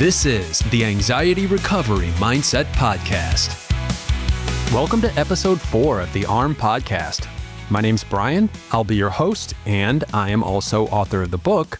This is the Anxiety Recovery Mindset Podcast. Welcome to episode 4 of the ARM podcast. My name's Bryan. I'll be your host, and I am also author of the book.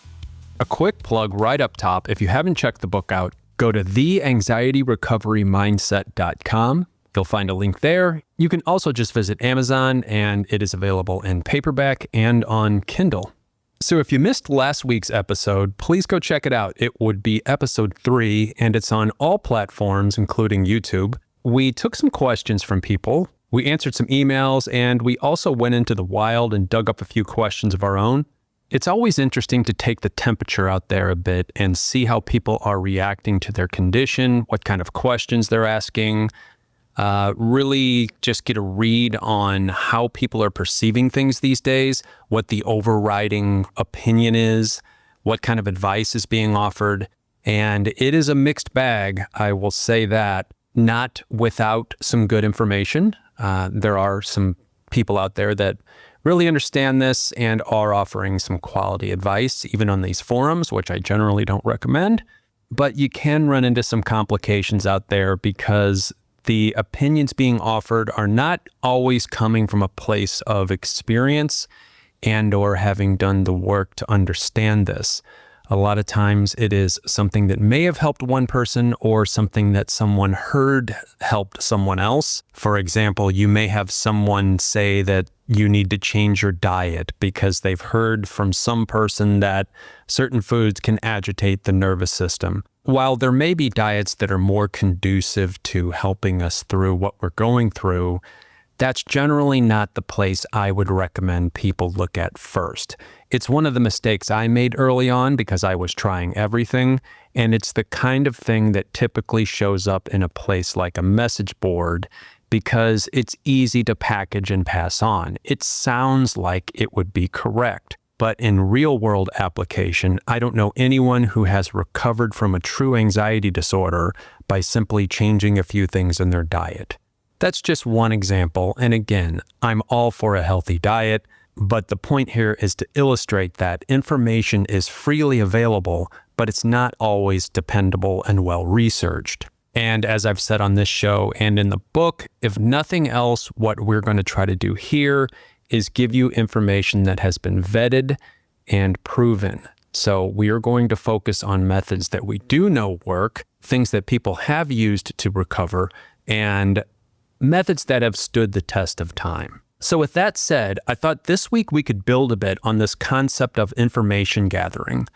A quick plug right up top, if you haven't checked the book out, go to theanxietyrecoverymindset.com. You'll find a link there. You can also just visit Amazon, and it is available in paperback and on Kindle. So if you missed last week's episode, please go check it out. It would be episode 3, and it's on all platforms, including YouTube. We took some questions from people. We answered some emails, and we also went into the wild and dug up a few questions of our own. It's always interesting to take the temperature out there a bit and see how people are reacting to their condition, what kind of questions they're asking. Really just get a read on how people are perceiving things these days, what the overriding opinion is, what kind of advice is being offered. And it is a mixed bag, I will say that, not without some good information. There are some people out there that really understand this and are offering some quality advice, even on these forums, which I generally don't recommend. But you can run into some complications out there because the opinions being offered are not always coming from a place of experience and or having done the work to understand this. A lot of times it is something that may have helped one person or something that someone heard helped someone else. For example, you may have someone say that you need to change your diet because they've heard from some person that certain foods can agitate the nervous system. While there may be diets that are more conducive to helping us through what we're going through, that's generally not the place I would recommend people look at first. It's one of the mistakes I made early on because I was trying everything, and it's the kind of thing that typically shows up in a place like a message board because it's easy to package and pass on. It sounds like it would be correct. But in real-world application, I don't know anyone who has recovered from a true anxiety disorder by simply changing a few things in their diet. That's just one example, and again, I'm all for a healthy diet, but the point here is to illustrate that information is freely available, but it's not always dependable and well-researched. And as I've said on this show and in the book, if nothing else, what we're going to try to do here is give you information that has been vetted and proven. So we are going to focus on methods that we do know work, things that people have used to recover, and methods that have stood the test of time. So with that said, I thought this week we could build a bit on this concept of information gathering.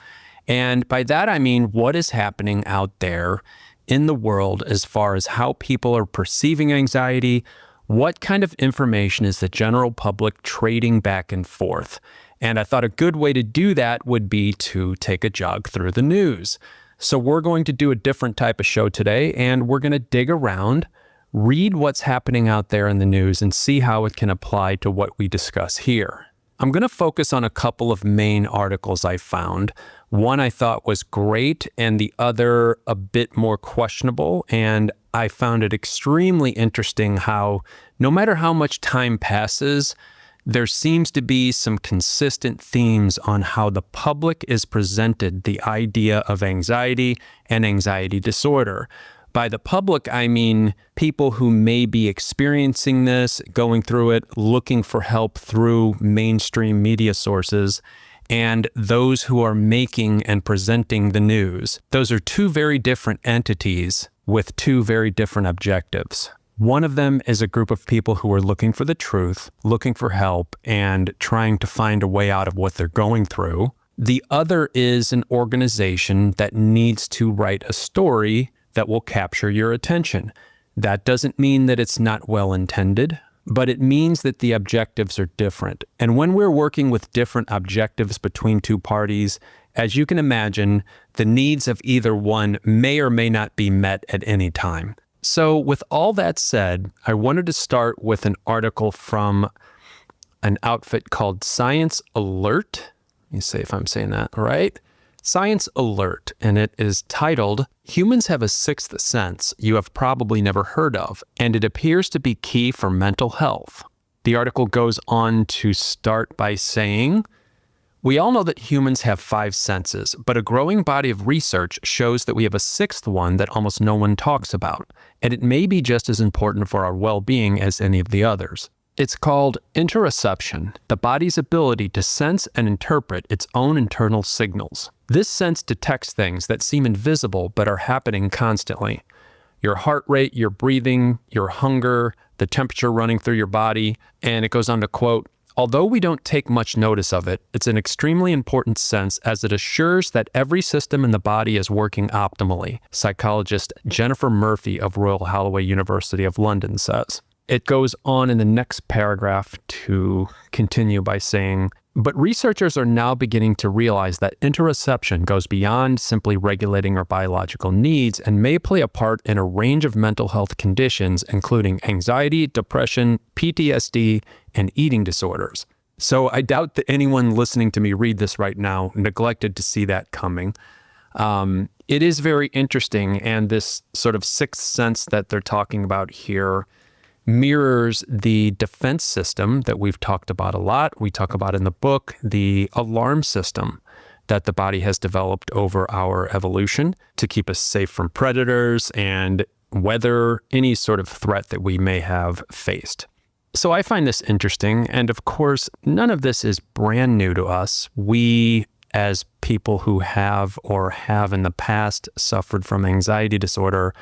And by that I mean what is happening out there in the world as far as how people are perceiving anxiety. What kind of information is the general public trading back and forth? And I thought a good way to do that would be to take a jog through the news. So we're going to do a different type of show today, and we're going to dig around, read what's happening out there in the news, and see how it can apply to what we discuss here. I'm going to focus on a couple of main articles I found. One I thought was great, and the other a bit more questionable, and I found it extremely interesting how no matter how much time passes, there seems to be some consistent themes on how the public is presented the idea of anxiety and anxiety disorder. By the public, I mean people who may be experiencing this, going through it, looking for help through mainstream media sources, and those who are making and presenting the news. Those are two very different entities with two very different objectives. One of them is a group of people who are looking for the truth, looking for help, and trying to find a way out of what they're going through. The other is an organization that needs to write a story that will capture your attention. That doesn't mean that it's not well intended, but it means that the objectives are different. And when we're working with different objectives between two parties, as you can imagine, the needs of either one may or may not be met at any time. So with all that said, I wanted to start with an article from an outfit called Science Alert. Let me see if I'm saying that right. Science Alert, and it is titled, "Humans Have a Sixth Sense You Have Probably Never Heard of, and It Appears to Be Key for Mental Health." The article goes on to start by saying, We all know that humans have 5 senses, but a growing body of research shows that we have a 6th one that almost no one talks about, and it may be just as important for our well-being as any of the others. It's called interoception, the body's ability to sense and interpret its own internal signals. This sense detects things that seem invisible but are happening constantly. Your heart rate, your breathing, your hunger, the temperature running through your body, and it goes on to quote, "Although we don't take much notice of it, it's an extremely important sense as it assures that every system in the body is working optimally," psychologist Jennifer Murphy of Royal Holloway University of London says. It goes on in the next paragraph to continue by saying, "But researchers are now beginning to realize that interoception goes beyond simply regulating our biological needs and may play a part in a range of mental health conditions, including anxiety, depression, PTSD, and eating disorders." So I doubt that anyone listening to me read this right now neglected to see that coming. It is very interesting, and this sort of 6th sense that they're talking about here mirrors the defense system that we've talked about a lot. We talk about in the book, the alarm system that the body has developed over our evolution to keep us safe from predators and weather any sort of threat that we may have faced. So I find this interesting. And of course, none of this is brand new to us. We, as people who have or have in the past suffered from anxiety disorder,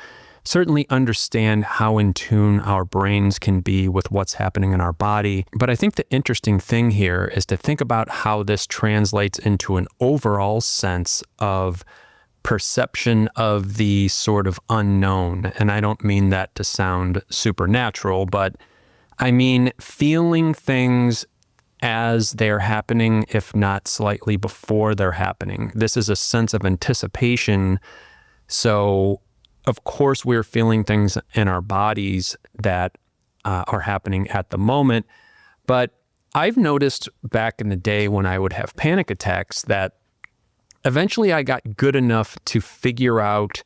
certainly understand how in tune our brains can be with what's happening in our body. But I think the interesting thing here is to think about how this translates into an overall sense of perception of the sort of unknown. And I don't mean that to sound supernatural, but I mean feeling things as they're happening, if not slightly before they're happening. This is a sense of anticipation. So of course, we're feeling things in our bodies that are happening at the moment. But I've noticed back in the day when I would have panic attacks that eventually I got good enough to figure out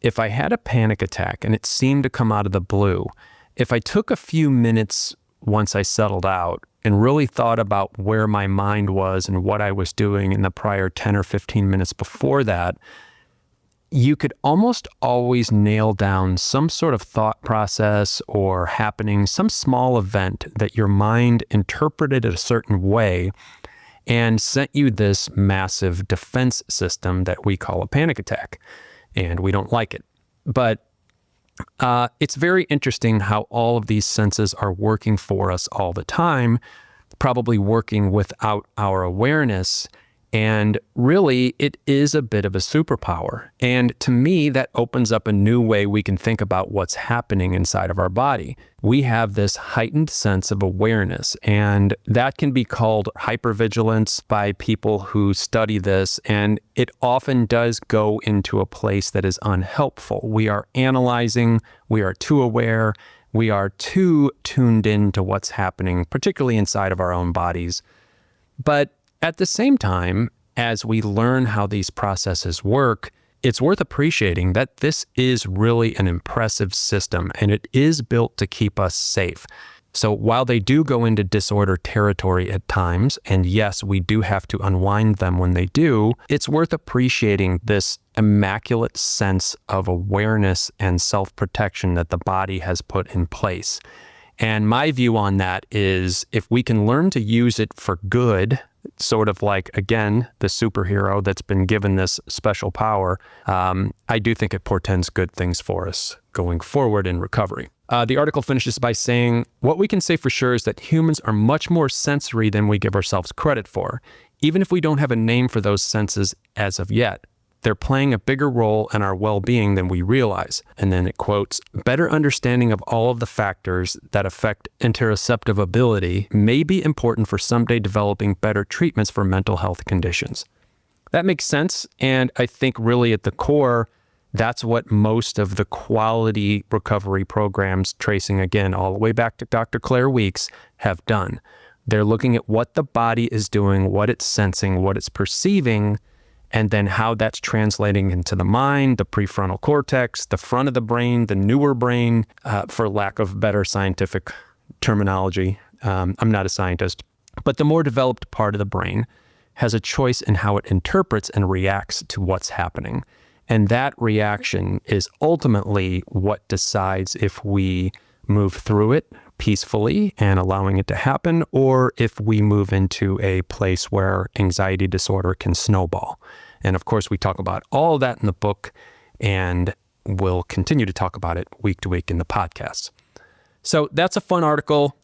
if I had a panic attack and it seemed to come out of the blue, if I took a few minutes once I settled out and really thought about where my mind was and what I was doing in the prior 10 or 15 minutes before that, you could almost always nail down some sort of thought process or happening, some small event that your mind interpreted a certain way and sent you this massive defense system that we call a panic attack. And we don't like it. But it's very interesting how all of these senses are working for us all the time, probably working without our awareness. And really, it is a bit of a superpower. And to me, that opens up a new way we can think about what's happening inside of our body. We have this heightened sense of awareness, and that can be called hypervigilance by people who study this. And it often does go into a place that is unhelpful. We are analyzing, we are too aware, we are too tuned into what's happening, particularly inside of our own bodies. But at the same time, as we learn how these processes work, it's worth appreciating that this is really an impressive system and it is built to keep us safe. So while they do go into disorder territory at times, and yes, we do have to unwind them when they do, it's worth appreciating this immaculate sense of awareness and self-protection that the body has put in place. And my view on that is if we can learn to use it for good, sort of like, again, the superhero that's been given this special power, I do think it portends good things for us going forward in recovery. The article finishes by saying, what we can say for sure is that humans are much more sensory than we give ourselves credit for, even if we don't have a name for those senses as of yet. They're playing a bigger role in our well-being than we realize. And then it quotes, better understanding of all of the factors that affect interoceptive ability may be important for someday developing better treatments for mental health conditions. That makes sense. And I think really at the core, that's what most of the quality recovery programs, tracing again all the way back to Dr. Claire Weeks, have done. They're looking at what the body is doing, what it's sensing, what it's perceiving, and then how that's translating into the mind, the prefrontal cortex, the front of the brain, the newer brain, for lack of better scientific terminology. I'm not a scientist, but the more developed part of the brain. has a choice in how it interprets and reacts to what's happening. And that reaction is ultimately what decides if we move through it peacefully and allowing it to happen, or if we move into a place where anxiety disorder can snowball. And of course, we talk about all of that in the book, and we'll continue to talk about it week to week in the podcast. So that's a fun article.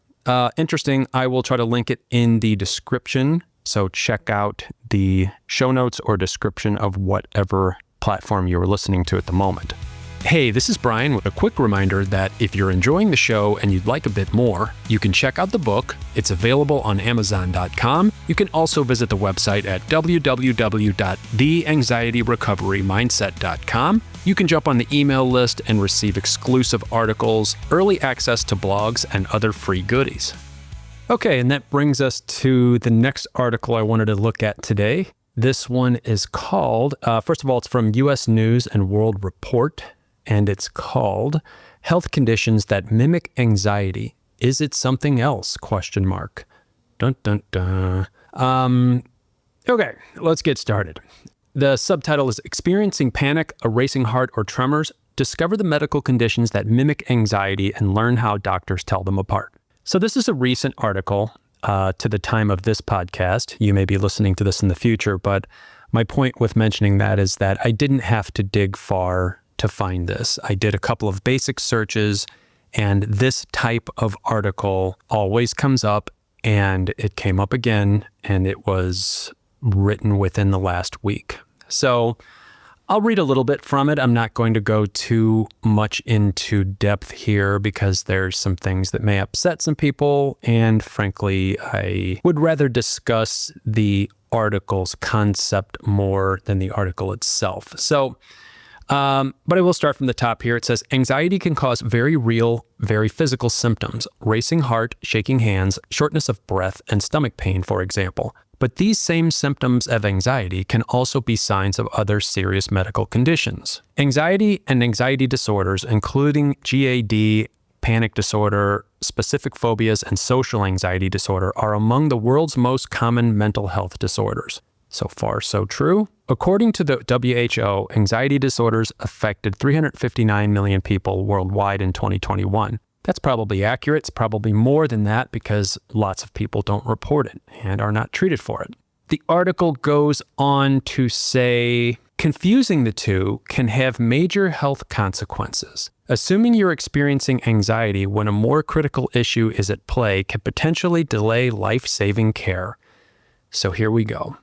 Interesting. I will try to link it in the description. So check out the show notes or description of whatever platform you're listening to at the moment. Hey, this is Bryan with a quick reminder that if you're enjoying the show and you'd like a bit more, you can check out the book. It's available on Amazon.com. You can also visit the website at www.theanxietyrecoverymindset.com. You can jump on the email list and receive exclusive articles, early access to blogs, and other free goodies. Okay, and that brings us to the next article I wanted to look at today. This one is called, first of all, it's from U.S. News and World Report, and it's called Health Conditions That Mimic Anxiety. Is it something else? ? Dun, dun, dun. Okay, let's get started. The subtitle is Experiencing Panic, a Racing Heart, or Tremors. Discover the medical conditions that mimic anxiety and learn how doctors tell them apart. So this is a recent article to the time of this podcast. You may be listening to this in the future, but my point with mentioning that is that I didn't have to dig far to find this. I did a couple of basic searches, and this type of article always comes up, and it came up again, and it was written within the last week. So I'll read a little bit from it. I'm not going to go too much into depth here because there's some things that may upset some people. And frankly, I would rather discuss the article's concept more than the article itself. So, but I will start from the top here. It says, anxiety can cause very real, very physical symptoms, racing heart, shaking hands, shortness of breath, and stomach pain, for example. But these same symptoms of anxiety can also be signs of other serious medical conditions. Anxiety and anxiety disorders, including GAD, panic disorder, specific phobias, and social anxiety disorder, are among the world's most common mental health disorders. So far, so true. According to the WHO, anxiety disorders affected 359 million people worldwide in 2021. That's probably accurate. It's probably more than that because lots of people don't report it and are not treated for it. The article goes on to say, confusing the two can have major health consequences. Assuming you're experiencing anxiety when a more critical issue is at play can potentially delay life-saving care. So here we go.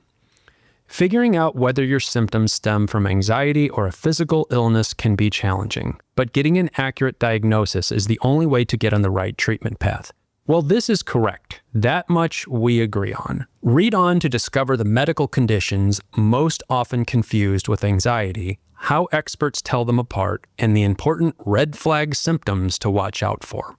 Figuring out whether your symptoms stem from anxiety or a physical illness can be challenging, but getting an accurate diagnosis is the only way to get on the right treatment path. Well, this is correct. That much we agree on. Read on to discover the medical conditions most often confused with anxiety, how experts tell them apart, and the important red flag symptoms to watch out for.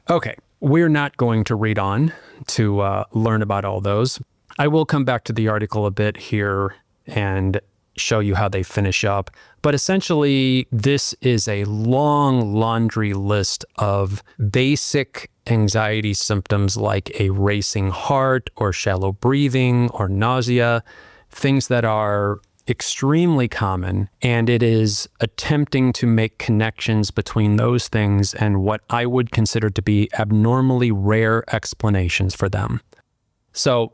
Okay, we're not going to read on to learn about all those. I will come back to the article a bit here and show you how they finish up. But essentially, this is a long laundry list of basic anxiety symptoms like a racing heart or shallow breathing or nausea, things that are extremely common. And it is attempting to make connections between those things and what I would consider to be abnormally rare explanations for them. So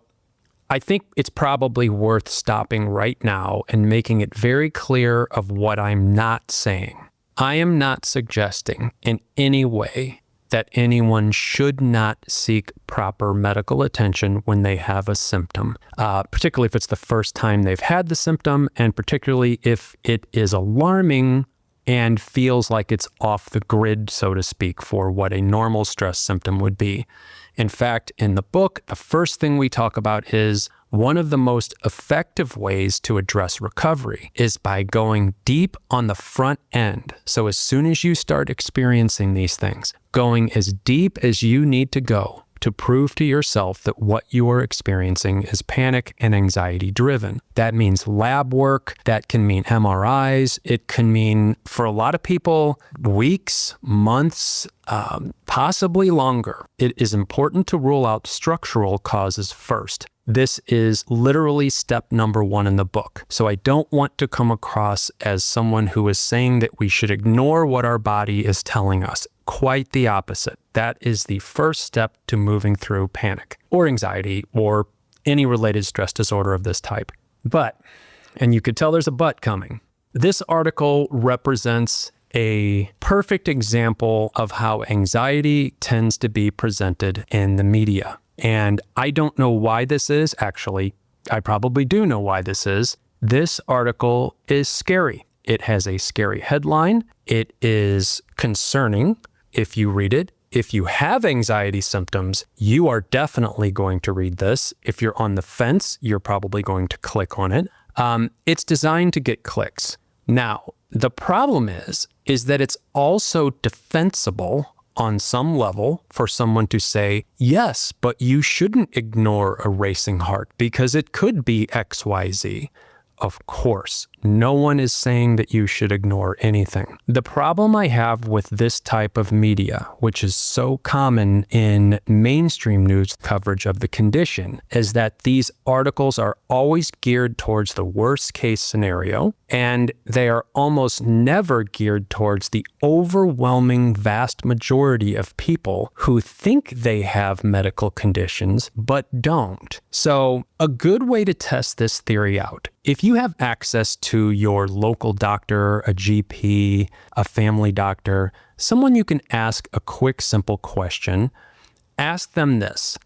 I think it's probably worth stopping right now and making it very clear of what I'm not saying. I am not suggesting in any way that anyone should not seek proper medical attention when they have a symptom, particularly if it's the first time they've had the symptom, and particularly if it is alarming and feels like it's off the grid, so to speak, for what a normal stress symptom would be. In fact, in the book, the first thing we talk about is one of the most effective ways to address recovery is by going deep on the front end. So as soon as you start experiencing these things, going as deep as you need to go to prove to yourself that what you are experiencing is panic and anxiety driven. That means lab work. That can mean MRIs. It can mean, for a lot of people, weeks, months, possibly longer. It is important to rule out structural causes first. This is literally step number 1 in the book. So I don't want to come across as someone who is saying that we should ignore what our body is telling us. Quite the opposite. That is the first step to moving through panic or anxiety or any related stress disorder of this type. But, and you could tell there's a but coming, this article represents a perfect example of how anxiety tends to be presented in the media. And I don't know why this is. Actually, I probably do know why this is. This article is scary. It has a scary headline. It is concerning if you read it. If you have anxiety symptoms, you are definitely going to read this. If you're on the fence, you're probably going to click on it. It's designed to get clicks. Now, the problem is that it's also defensible on some level for someone to say, yes, but you shouldn't ignore a racing heart because it could be XYZ. Of course, no one is saying that you should ignore anything. The problem I have with this type of media, which is so common in mainstream news coverage of the condition, is that these articles are always geared towards the worst case scenario, and they are almost never geared towards the overwhelming vast majority of people who think they have medical conditions but don't. So, a good way to test this theory out, if you have access to your local doctor, a GP, a family doctor, someone you can ask a quick, simple question, ask them this.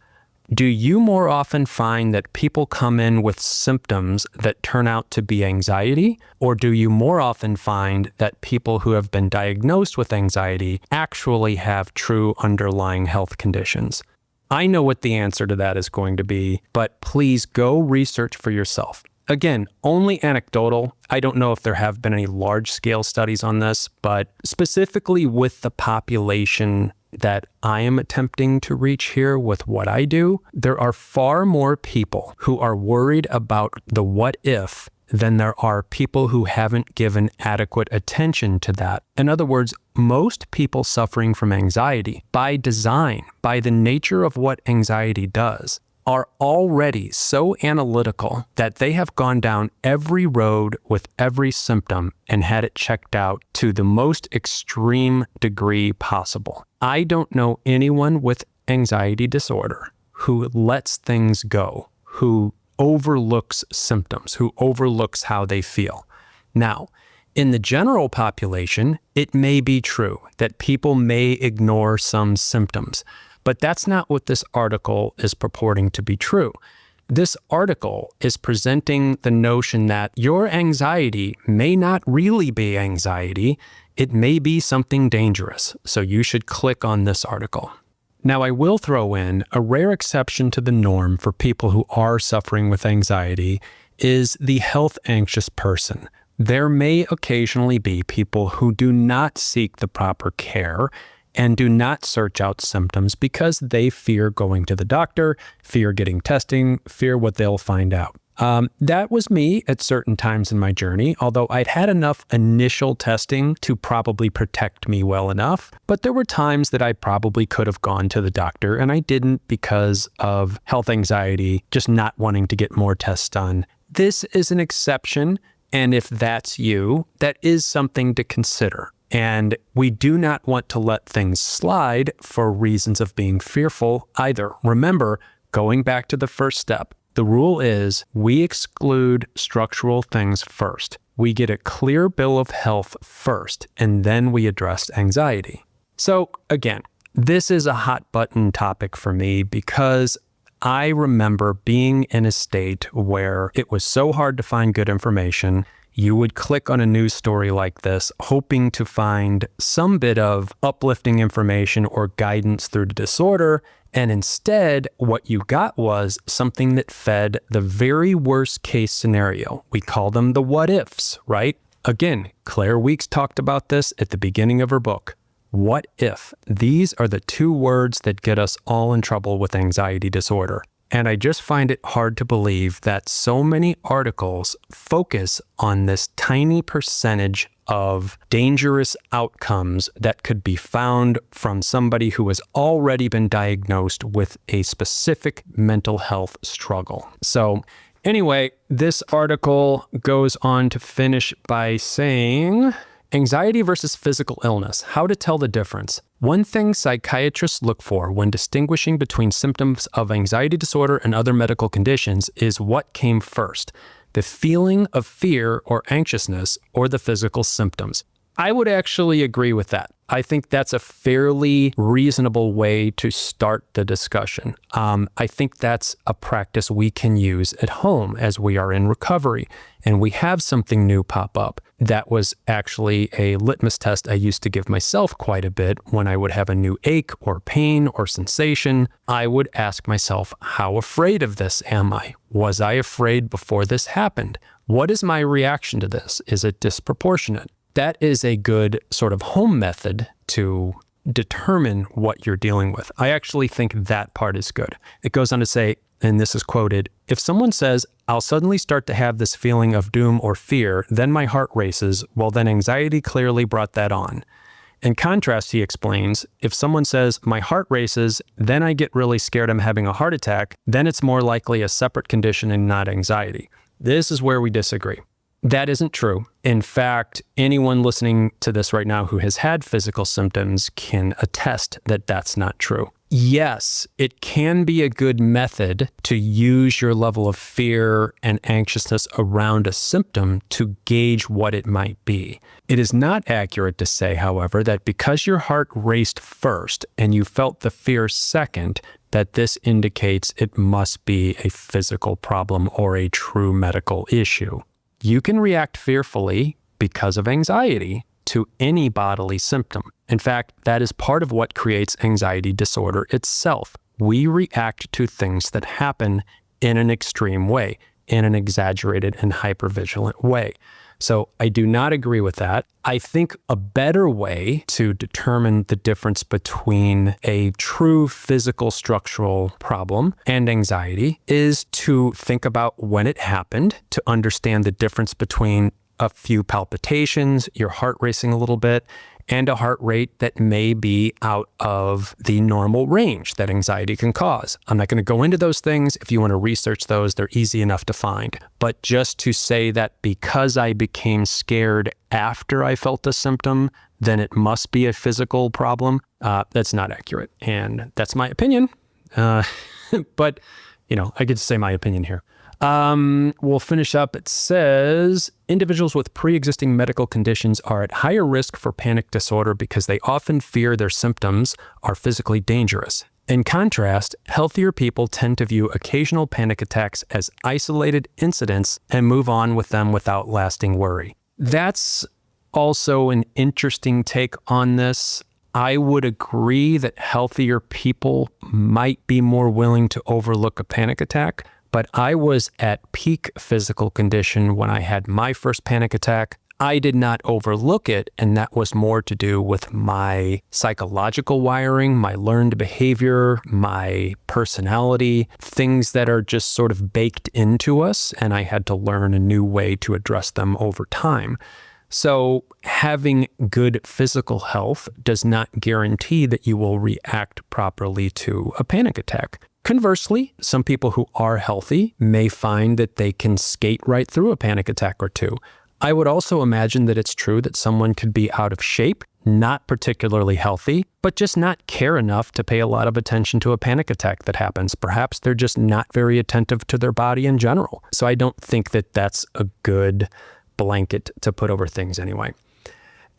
Do you more often find that people come in with symptoms that turn out to be anxiety, or do you more often find that people who have been diagnosed with anxiety actually have true underlying health conditions? I know what the answer to that is going to be, but please go research for yourself. Again, only anecdotal. I don't know if there have been any large-scale studies on this, but specifically with the population that I am attempting to reach here with what I do, there are far more people who are worried about the what if than there are people who haven't given adequate attention to that. In other words, most people suffering from anxiety, by design, by the nature of what anxiety does, are already so analytical that they have gone down every road with every symptom and had it checked out to the most extreme degree possible. I don't know anyone with anxiety disorder who lets things go, who overlooks symptoms, who overlooks how they feel. Now, in the general population, it may be true that people may ignore some symptoms, but that's not what this article is purporting to be true. This article is presenting the notion that your anxiety may not really be anxiety. It may be something dangerous, so you should click on this article. Now, I will throw in a rare exception to the norm for people who are suffering with anxiety is the health anxious person. There may occasionally be people who do not seek the proper care and do not search out symptoms because they fear going to the doctor, fear getting testing, fear what they'll find out. That was me at certain times in my journey, although I'd had enough initial testing to probably protect me well enough. But there were times that I probably could have gone to the doctor and I didn't because of health anxiety, just not wanting to get more tests done. This is an exception, and if that's you, that is something to consider. And we do not want to let things slide for reasons of being fearful either. Remember, going back to the first step, the rule is we exclude structural things first. We get a clear bill of health first, and then we address anxiety. So again, this is a hot button topic for me because I remember being in a state where it was so hard to find good information. You would click on a news story like this, hoping to find some bit of uplifting information or guidance through the disorder, and instead, what you got was something that fed the very worst case scenario. We call them the what-ifs, right? Again, Claire Weeks talked about this at the beginning of her book. What if? These are the two words that get us all in trouble with anxiety disorder. And I just find it hard to believe that so many articles focus on this tiny percentage of dangerous outcomes that could be found from somebody who has already been diagnosed with a specific mental health struggle. So anyway, this article goes on to finish by saying, anxiety versus physical illness, how to tell the difference. One thing psychiatrists look for when distinguishing between symptoms of anxiety disorder and other medical conditions is what came first, the feeling of fear or anxiousness or the physical symptoms. I would actually agree with that. I think that's a fairly reasonable way to start the discussion. I think that's a practice we can use at home as we are in recovery and we have something new pop up. That was actually a litmus test I used to give myself quite a bit when I would have a new ache or pain or sensation. I would ask myself, how afraid of this am I? Was I afraid before this happened? What is my reaction to this? Is it disproportionate? That is a good sort of home method to determine what you're dealing with. I actually think that part is good. It goes on to say, and this is quoted, if someone says, I'll suddenly start to have this feeling of doom or fear, then my heart races, well, then anxiety clearly brought that on. In contrast, he explains, if someone says, my heart races, then I get really scared I'm having a heart attack, then it's more likely a separate condition and not anxiety. This is where we disagree. That isn't true. In fact, anyone listening to this right now who has had physical symptoms can attest that that's not true. Yes, it can be a good method to use your level of fear and anxiousness around a symptom to gauge what it might be. It is not accurate to say, however, that because your heart raced first and you felt the fear second, that this indicates it must be a physical problem or a true medical issue. You can react fearfully because of anxiety to any bodily symptom. In fact, that is part of what creates anxiety disorder itself. We react to things that happen in an extreme way, in an exaggerated and hypervigilant way. So I do not agree with that. I think a better way to determine the difference between a true physical structural problem and anxiety is to think about when it happened, to understand the difference between a few palpitations, your heart racing a little bit, and a heart rate that may be out of the normal range that anxiety can cause. I'm not going to go into those things. If you want to research those, they're easy enough to find. But just to say that because I became scared after I felt a symptom, then it must be a physical problem, that's not accurate. And that's my opinion. But, I get to say my opinion here. We'll finish up. It says, individuals with pre-existing medical conditions are at higher risk for panic disorder because they often fear their symptoms are physically dangerous. In contrast, healthier people tend to view occasional panic attacks as isolated incidents and move on with them without lasting worry. That's also an interesting take on this. I would agree that healthier people might be more willing to overlook a panic attack. But I was at peak physical condition when I had my first panic attack. I did not overlook it, and that was more to do with my psychological wiring, my learned behavior, my personality, things that are just sort of baked into us, and I had to learn a new way to address them over time. So having good physical health does not guarantee that you will react properly to a panic attack. Conversely, some people who are healthy may find that they can skate right through a panic attack or two. I would also imagine that it's true that someone could be out of shape, not particularly healthy, but just not care enough to pay a lot of attention to a panic attack that happens. Perhaps they're just not very attentive to their body in general. So I don't think that that's a good blanket to put over things anyway.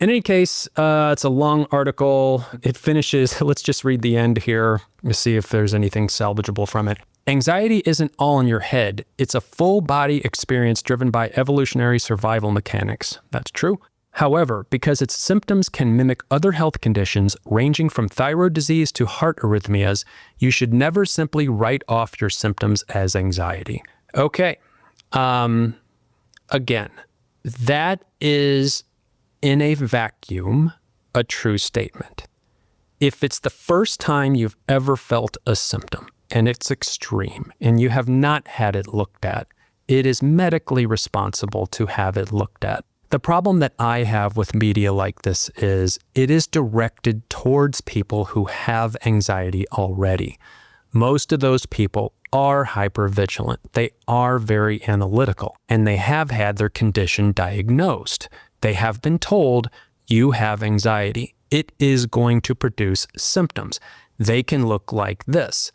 In any case, it's a long article. It finishes, let's just read the end here to see if there's anything salvageable from it. Anxiety isn't all in your head. It's a full body experience driven by evolutionary survival mechanics. That's true. However, because its symptoms can mimic other health conditions ranging from thyroid disease to heart arrhythmias, you should never simply write off your symptoms as anxiety. Okay. Again, that is in a vacuum, a true statement. If it's the first time you've ever felt a symptom, and it's extreme, and you have not had it looked at, it is medically responsible to have it looked at. The problem that I have with media like this is it is directed towards people who have anxiety already. Most of those people are hypervigilant. They are very analytical, and they have had their condition diagnosed. They have been told, you have anxiety. It is going to produce symptoms. They can look like this.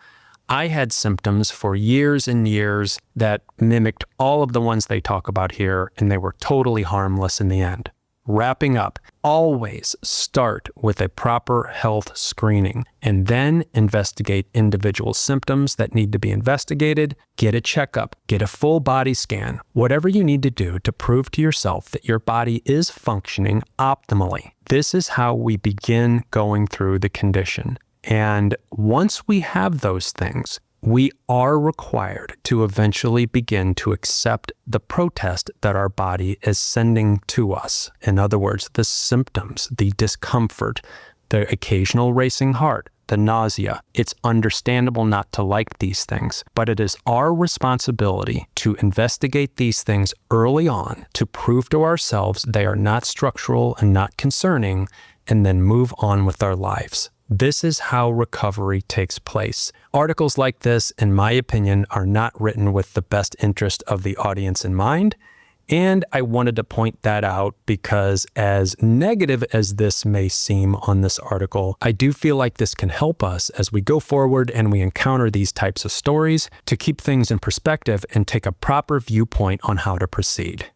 I had symptoms for years and years that mimicked all of the ones they talk about here, and they were totally harmless in the end. Wrapping up, always start with a proper health screening and then investigate individual symptoms that need to be investigated. Get a checkup, get a full body scan, whatever you need to do to prove to yourself that your body is functioning optimally. This is how we begin going through the condition. And once we have those things, we are required to eventually begin to accept the protest that our body is sending to us. In other words, the symptoms, the discomfort, the occasional racing heart, the nausea. It's understandable not to like these things, but it is our responsibility to investigate these things early on to prove to ourselves they are not structural and not concerning, and then move on with our lives. This is how recovery takes place. Articles like this, in my opinion, are not written with the best interest of the audience in mind. And I wanted to point that out because as negative as this may seem on this article, I do feel like this can help us as we go forward and we encounter these types of stories to keep things in perspective and take a proper viewpoint on how to proceed.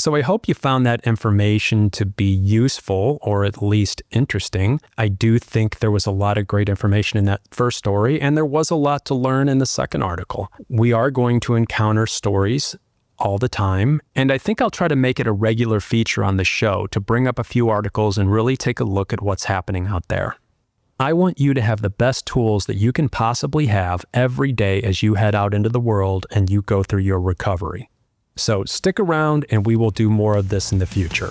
So I hope you found that information to be useful or at least interesting. I do think there was a lot of great information in that first story, and there was a lot to learn in the second article. We are going to encounter stories all the time, and I think I'll try to make it a regular feature on the show to bring up a few articles and really take a look at what's happening out there. I want you to have the best tools that you can possibly have every day as you head out into the world and you go through your recovery. So stick around and we will do more of this in the future.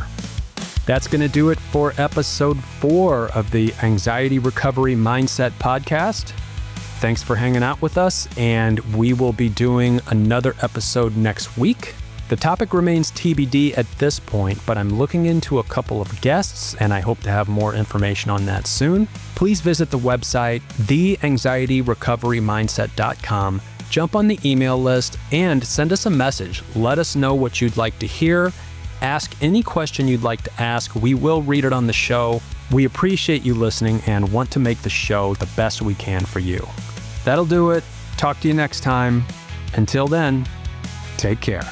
That's going to do it for episode 4 of the Anxiety Recovery Mindset Podcast. Thanks for hanging out with us, and we will be doing another episode next week. The topic remains TBD at this point, but I'm looking into a couple of guests, and I hope to have more information on that soon. Please visit the website, theanxietyrecoverymindset.com. Jump on the email list and send us a message. Let us know what you'd like to hear. Ask any question you'd like to ask. We will read it on the show. We appreciate you listening and want to make the show the best we can for you. That'll do it. Talk to you next time. Until then, take care.